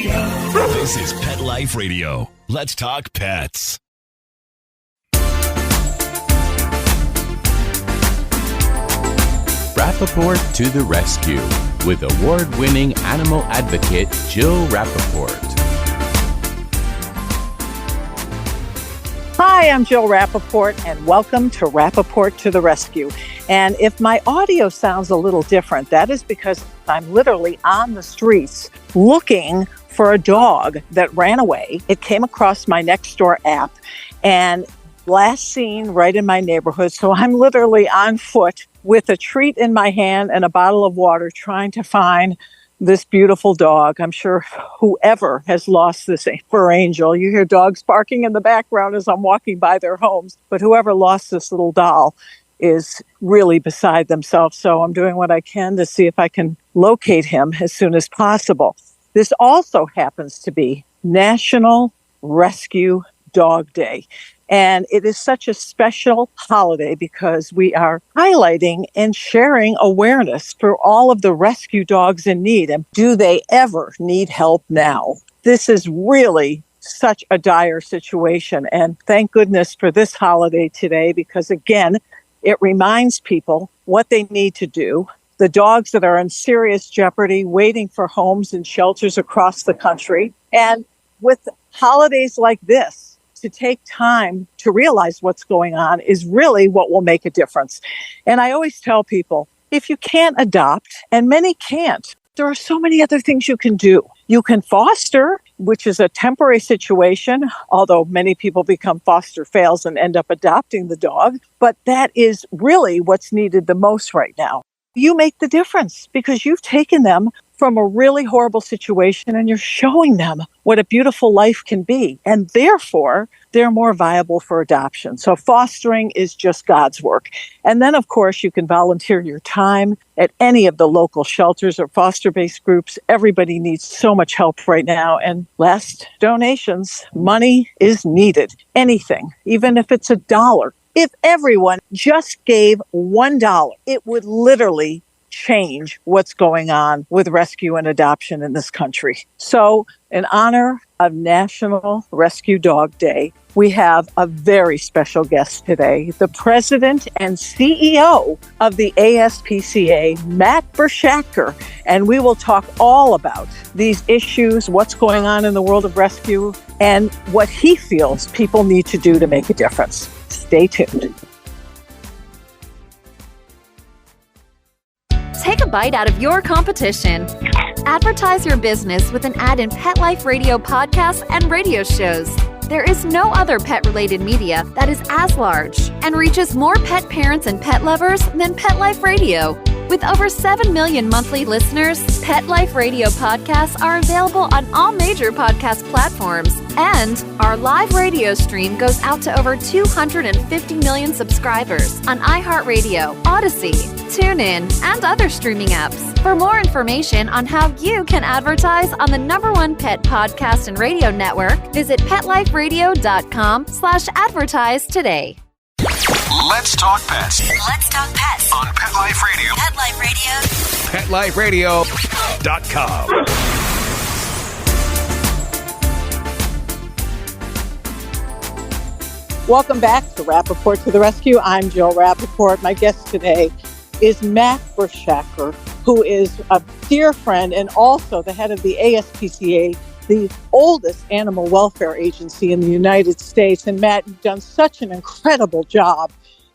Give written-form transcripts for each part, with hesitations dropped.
This is Pet Life Radio. Let's talk pets. Rappaport to the rescue with award-winning animal advocate Jill Rappaport. Hi, I'm Jill Rappaport, and welcome to Rappaport to the Rescue. And if my audio sounds a little different, that is because I'm literally on the streets looking for a dog that ran away. It came across my Nextdoor app and last seen right in my neighborhood. So I'm literally on foot with a treat in my hand and a bottle of water trying to find this beautiful dog. I'm sure whoever has lost this fur angel, you hear dogs barking in the background as I'm walking by their homes, but whoever lost this little doll is really beside themselves. So I'm doing what I can to see if I can locate him as soon as possible. This also happens to be National Rescue Dog Day. And it is such a special holiday because we are highlighting and sharing awareness for all of the rescue dogs in need. And do they ever need help now? This is really such a dire situation. And thank goodness for this holiday today, because again, it reminds people what they need to do. The dogs that are in serious jeopardy, waiting for homes and shelters across the country. And with holidays like this, to take time to realize what's going on is really what will make a difference. And I always tell people, if you can't adopt, and many can't, there are so many other things you can do. You can foster, which is a temporary situation, although many people become foster fails and end up adopting the dog. But that is really what's needed the most right now. You make the difference because you've taken them from a really horrible situation and you're showing them what a beautiful life can be. And therefore, they're more viable for adoption. So fostering is just God's work. And then, of course, you can volunteer your time at any of the local shelters or foster-based groups. Everybody needs so much help right now. And last donations, money is needed. Anything, even if it's $1. If everyone just gave $1, it would literally change what's going on with rescue and adoption in this country. So in honor of National Rescue Dog Day, we have a very special guest today, the president and CEO of the ASPCA, Matt Bershadker. And we will talk all about these issues, what's going on in the world of rescue, and what he feels people need to do to make a difference. Stay tuned. Take a bite out of your competition. Advertise your business with an ad in Pet Life Radio podcasts and radio shows. There is no other pet-related media that is as large and reaches more pet parents and pet lovers than Pet Life Radio. With over 7 million monthly listeners, Pet Life Radio podcasts are available on all major podcast platforms. And our live radio stream goes out to over 250 million subscribers on iHeartRadio, Odyssey, TuneIn, and other streaming apps. For more information on how you can advertise on the #1 pet podcast and radio network, visit PetLifeRadio.com/advertise today. Let's talk pets. Let's talk pets On Pet Life Radio. Pet Life Radio. PetLifeRadio.com. Welcome back to Rappaport to the Rescue. I'm Jill Rappaport. My guest today is Matt Bershadker, who is a dear friend and also the head of the ASPCA, the oldest animal welfare agency in the United States. And Matt, you've done such an incredible job.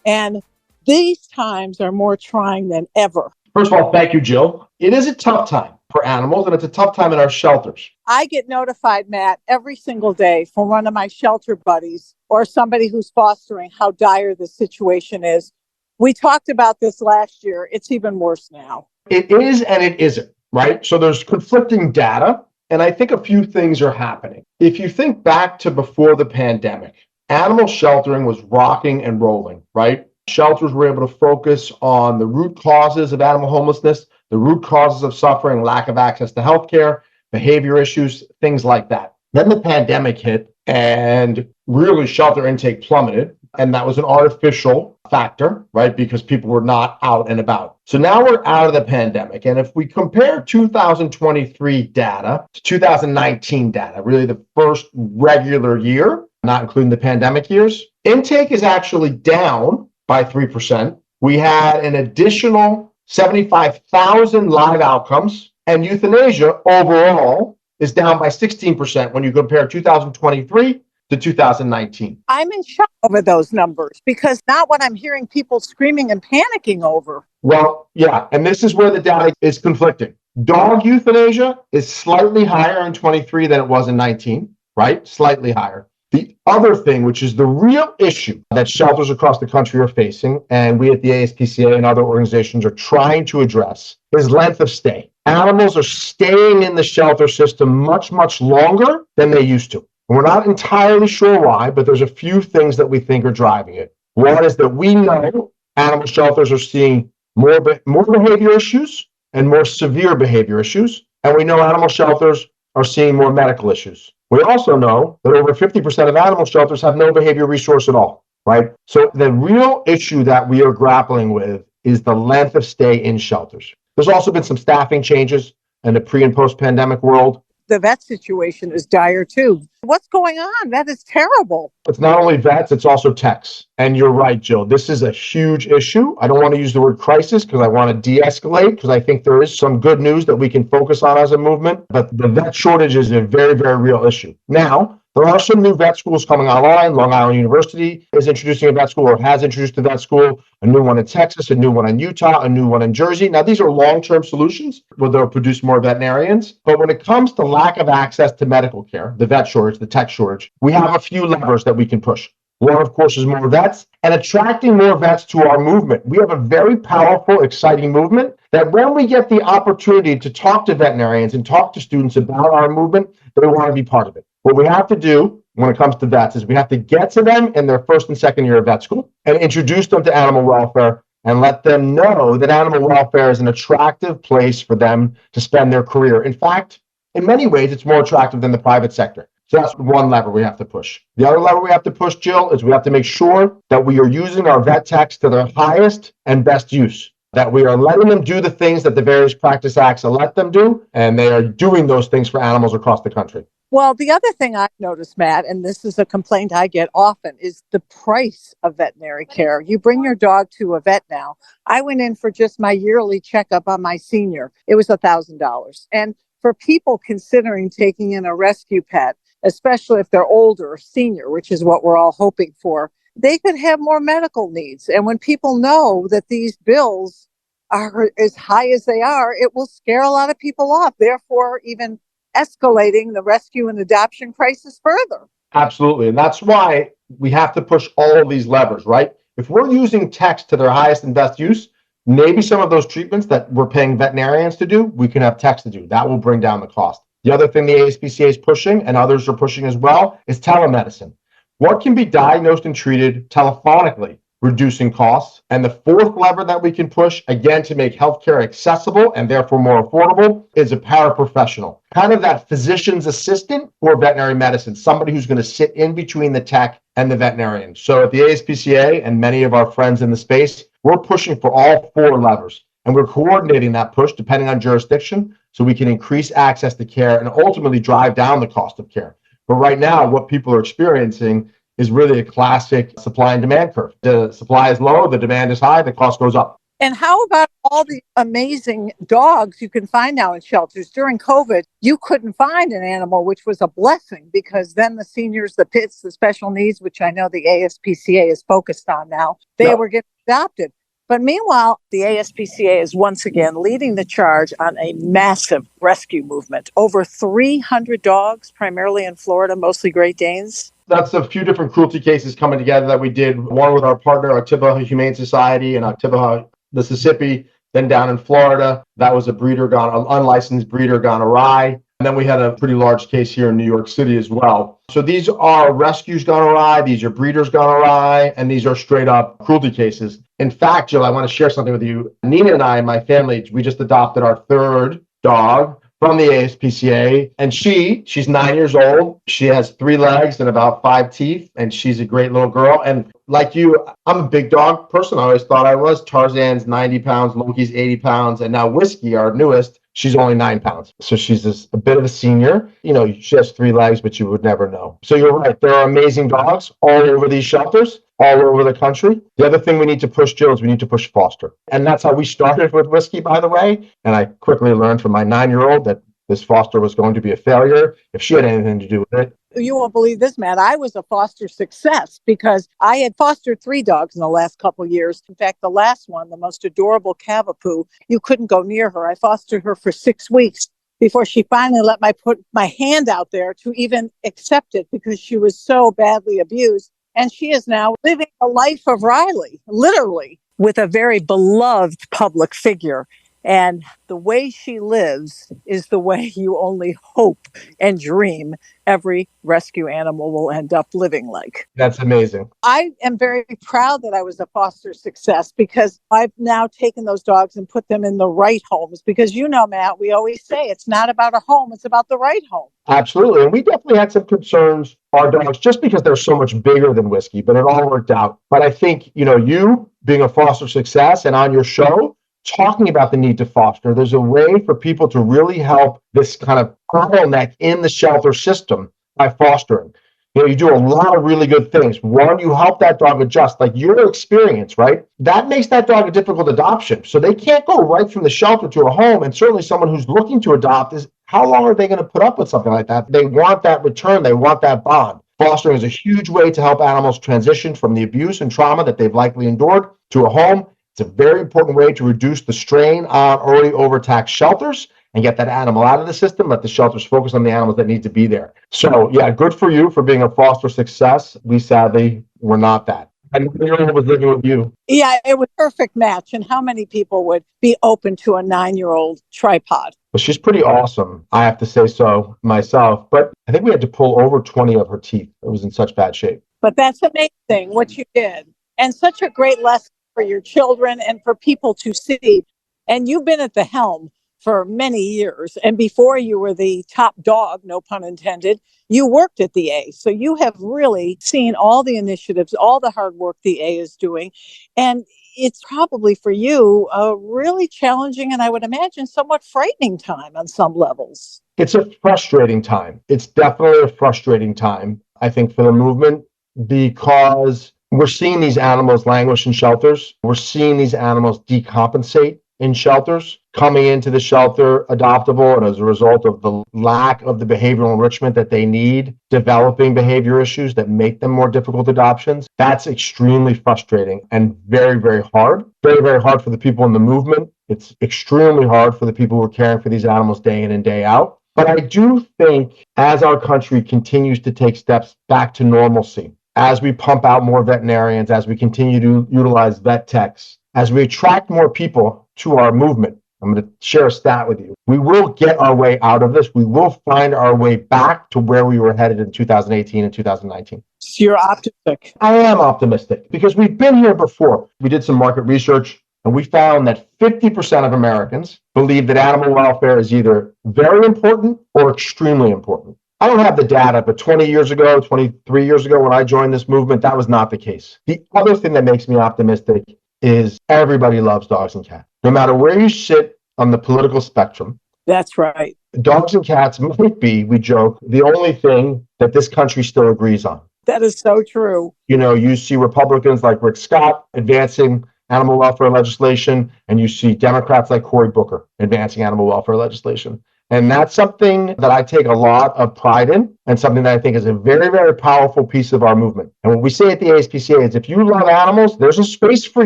And these times are more trying than ever. First of all, thank you, Jill. It is a tough time for animals, and it's a tough time in our shelters. I get notified, Matt, every single day from one of my shelter buddies or somebody who's fostering how dire the situation is. We talked about this last year. It's even worse now. It is and it isn't, right? So there's conflicting data, and I think a few things are happening. If you think back to before the pandemic, animal sheltering was rocking and rolling, right? Shelters were able to focus on the root causes of animal homelessness, the root causes of suffering, lack of access to healthcare, behavior issues, things like that. Then the pandemic hit and really shelter intake plummeted. And that was an artificial factor, right? Because people were not out and about. So now we're out of the pandemic. And if we compare 2023 data to 2019 data, really the first regular year, not including the pandemic years, intake is actually down by 3%. We had an additional 75,000 live outcomes, and euthanasia overall is down by 16% when you compare 2023 to 2019. I'm in shock over those numbers because not what I'm hearing people screaming and panicking over. Well, yeah, and this is where the data is conflicting. Dog euthanasia is slightly higher in 23 than it was in 19, right? Slightly higher. The other thing, which is the real issue that shelters across the country are facing, and we at the ASPCA and other organizations are trying to address, is length of stay. Animals are staying in the shelter system much, much longer than they used to. And we're not entirely sure why, but there's a few things that we think are driving it. One is that we know animal shelters are seeing more behavior issues and more severe behavior issues. And we know animal shelters are seeing more medical issues. We also know that over 50% of animal shelters have no behavior resource at all, right? So the real issue that we are grappling with is the length of stay in shelters. There's also been some staffing changes in the pre and post-pandemic world. The vet situation is dire too. What's going on? That is terrible. It's not only vets, it's also techs. And you're right, Jill. This is a huge issue. I don't want to use the word crisis because I want to de-escalate because I think there is some good news that we can focus on as a movement. But the vet shortage is a very, very real issue. Now, there are some new vet schools coming online. Long Island University is introducing a vet school or has introduced a vet school, a new one in Texas, a new one in Utah, a new one in Jersey. Now, these are long-term solutions where they'll produce more veterinarians. But when it comes to lack of access to medical care, the vet shortage, the tech shortage, we have a few levers that we can push. One, of course, is more vets and attracting more vets to our movement. We have a very powerful, exciting movement that when we get the opportunity to talk to veterinarians and talk to students about our movement, they want to be part of it. What we have to do when it comes to vets is we have to get to them in their first and second year of vet school and introduce them to animal welfare and let them know that animal welfare is an attractive place for them to spend their career. In fact, in many ways, it's more attractive than the private sector. So that's one lever we have to push. The other lever we have to push, Jill, is we have to make sure that we are using our vet techs to their highest and best use, that we are letting them do the things that the various practice acts let them do, and they are doing those things for animals across the country. Well, the other thing I've noticed, Matt, and this is a complaint I get often, is the price of veterinary care. You bring your dog to a vet now. I went in for just my yearly checkup on my senior. It was $1,000. And for people considering taking in a rescue pet, especially if they're older or senior, which is what we're all hoping for, they could have more medical needs. And when people know that these bills are as high as they are, it will scare a lot of people off. Therefore, even escalating the rescue and adoption crisis further. Absolutely. And that's why we have to push all of these levers, right? If we're using techs to their highest and best use, maybe some of those treatments that we're paying veterinarians to do, we can have techs to do. That will bring down the cost. The other thing the ASPCA is pushing, and others are pushing as well, is telemedicine. What can be diagnosed and treated telephonically, reducing costs? And the fourth lever that we can push, again, to make healthcare accessible and therefore more affordable, is a paraprofessional, kind of that physician's assistant for veterinary medicine, somebody who's going to sit in between the tech and the veterinarian. So at the ASPCA and many of our friends in the space, we're pushing for all four levers. And we're coordinating that push depending on jurisdiction so we can increase access to care and ultimately drive down the cost of care. But right now, what people are experiencing is really a classic supply and demand curve. The supply is low, the demand is high, the cost goes up. And how about all the amazing dogs you can find now in shelters? During COVID, you couldn't find an animal, which was a blessing because then the seniors, the pits, the special needs, which I know the ASPCA is focused on now, they were getting adopted. But meanwhile, the ASPCA is once again leading the charge on a massive rescue movement. Over 300 dogs, primarily in Florida, mostly Great Danes. That's a few different cruelty cases coming together that we did. One with our partner, Octivaha Humane Society in Octivaha, Mississippi. Then down in Florida, that was an unlicensed breeder gone awry. And then we had a pretty large case here in New York City as well. So these are rescues gone awry, these are breeders gone awry, and these are straight up cruelty cases. In fact, Jill, I want to share something with you. Nina and I and my family, we just adopted our third dog from the ASPCA. And she's 9 years old. She has 3 legs and about 5 teeth, and she's a great little girl. And like you, I'm a big dog person. I always thought I was. Tarzan's 90 pounds, Loki's 80 pounds, and now Whiskey, our newest, she's only 9 pounds. So she's a bit of a senior. You know, she has 3 legs, but you would never know. So you're right. There are amazing dogs all over these shelters, all over the country. The other thing we need to push, Jill, is we need to push foster. And that's how we started with Whiskey, by the way. And I quickly learned from my 9-year-old that this foster was going to be a failure if she had anything to do with it. You won't believe this, Matt. I was a foster success because I had fostered 3 dogs in the last couple of years. In fact, the last one, the most adorable Cavapoo, you couldn't go near her. I fostered her for 6 weeks before she finally let me put my hand out there to even accept it because she was so badly abused. And she is now living a life of Riley, literally, with a very beloved public figure. And the way she lives is the way you only hope and dream every rescue animal will end up living like. That's amazing. I am very proud that I was a foster success because I've now taken those dogs and put them in the right homes. Because you know, Matt, we always say it's not about a home, it's about the right home. Absolutely. And we definitely had some concerns, our dogs, just because they're so much bigger than Whiskey, but it all worked out. But I think, you know, you being a foster success and on your show, talking about the need to foster, there's a way for people to really help this kind of bottleneck in the shelter system by fostering. You know, you do a lot of really good things. One, you help that dog adjust, like your experience, right? That makes that dog a difficult adoption. So they can't go right from the shelter to a home. And certainly someone who's looking to adopt is, how long are they going to put up with something like that? They want that return. They want that bond. Fostering is a huge way to help animals transition from the abuse and trauma that they've likely endured to a home. It's a very important way to reduce the strain on already overtaxed shelters and get that animal out of the system, let the shelters focus on the animals that need to be there. So yeah, good for you for being a foster success. We sadly were not that. And I was living with you. Yeah, it was a perfect match. And how many people would be open to a 9-year-old tripod? Well, she's pretty awesome, I have to say so myself. But I think we had to pull over 20 of her teeth. It was in such bad shape. But that's amazing what you did. And such a great lesson for your children and for people to see. And you've been at the helm for many years. And before you were the top dog, no pun intended, you worked at the A. So you have really seen all the initiatives, all the hard work the A is doing. And it's probably for you a really challenging and I would imagine somewhat frightening time on some levels. It's a frustrating time. It's definitely a frustrating time, I think, for the movement, because we're seeing these animals languish in shelters. We're seeing these animals decompensate in shelters, coming into the shelter adoptable, and as a result of the lack of the behavioral enrichment that they need, developing behavior issues that make them more difficult adoptions. That's extremely frustrating and very, very hard. Very, very hard for the people in the movement. It's extremely hard for the people who are caring for these animals day in and day out. But I do think as our country continues to take steps back to normalcy, as we pump out more veterinarians, as we continue to utilize vet techs, as we attract more people to our movement, I'm going to share a stat with you. We will get our way out of this. We will find our way back to where we were headed in 2018 and 2019. So you're optimistic. I am optimistic because we've been here before. We did some market research and we found that 50% of Americans believe that animal welfare is either very important or extremely important. I don't have the data, but 20 years ago, 23 years ago, when I joined this movement, that was not the case. The other thing that makes me optimistic is everybody loves dogs and cats. No matter where you sit on the political spectrum. That's right. Dogs and cats might be, we joke, the only thing that this country still agrees on. That is so true. You know, you see Republicans like Rick Scott advancing animal welfare legislation, and you see Democrats like Cory Booker advancing animal welfare legislation. And that's something that I take a lot of pride in and something that I think is a very, very powerful piece of our movement. And what we say at the ASPCA is if you love animals, there's a space for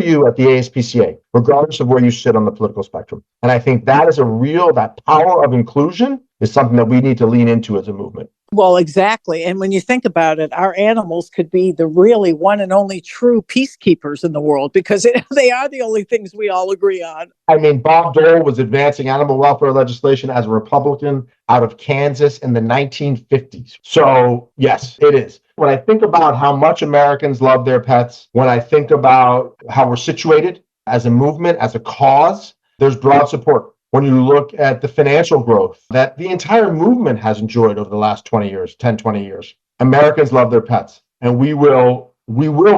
you at the ASPCA, regardless of where you sit on the political spectrum. And I think that is that power of inclusion is something that we need to lean into as a movement. Well, exactly. And when you think about it, our animals could be the really one and only true peacekeepers in the world because they are the only things we all agree on. I mean, Bob Dole was advancing animal welfare legislation as a Republican out of Kansas in the 1950s. So, yes, it is. When I think about how much Americans love their pets, when I think about how we're situated as a movement, as a cause, there's broad support. when you look at the financial growth that the entire movement has enjoyed over the last 20 years, 10, 20 years. Americans love their pets, and we will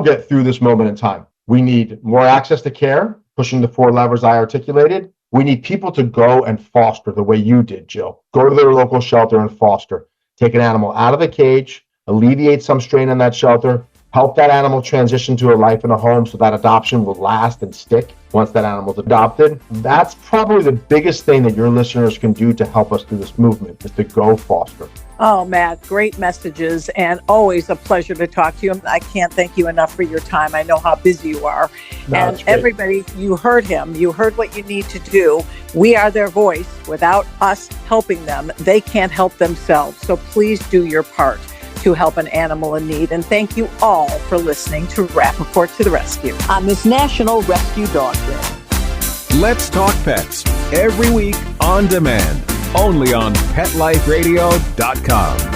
get through this moment in time. We need more access to care, pushing the 4 levers I articulated. We need people to go and foster the way you did, Jill. Go to their local shelter and foster. Take an animal out of the cage, alleviate some strain on that shelter, help that animal transition to a life in a home so that adoption will last and stick once that animal's adopted. That's probably the biggest thing that your listeners can do to help us through this movement, is to go foster. Oh, Matt, great messages, and always a pleasure to talk to you. I can't thank you enough for your time. I know how busy you are. No, and everybody, you heard him. You heard what you need to do. We are their voice. Without us helping them, they can't help themselves. So please do your part to help an animal in need. And thank you all for listening to Rappaport to the Rescue on this National Rescue Dog Day. Let's Talk Pets, every week on demand, only on PetLifeRadio.com.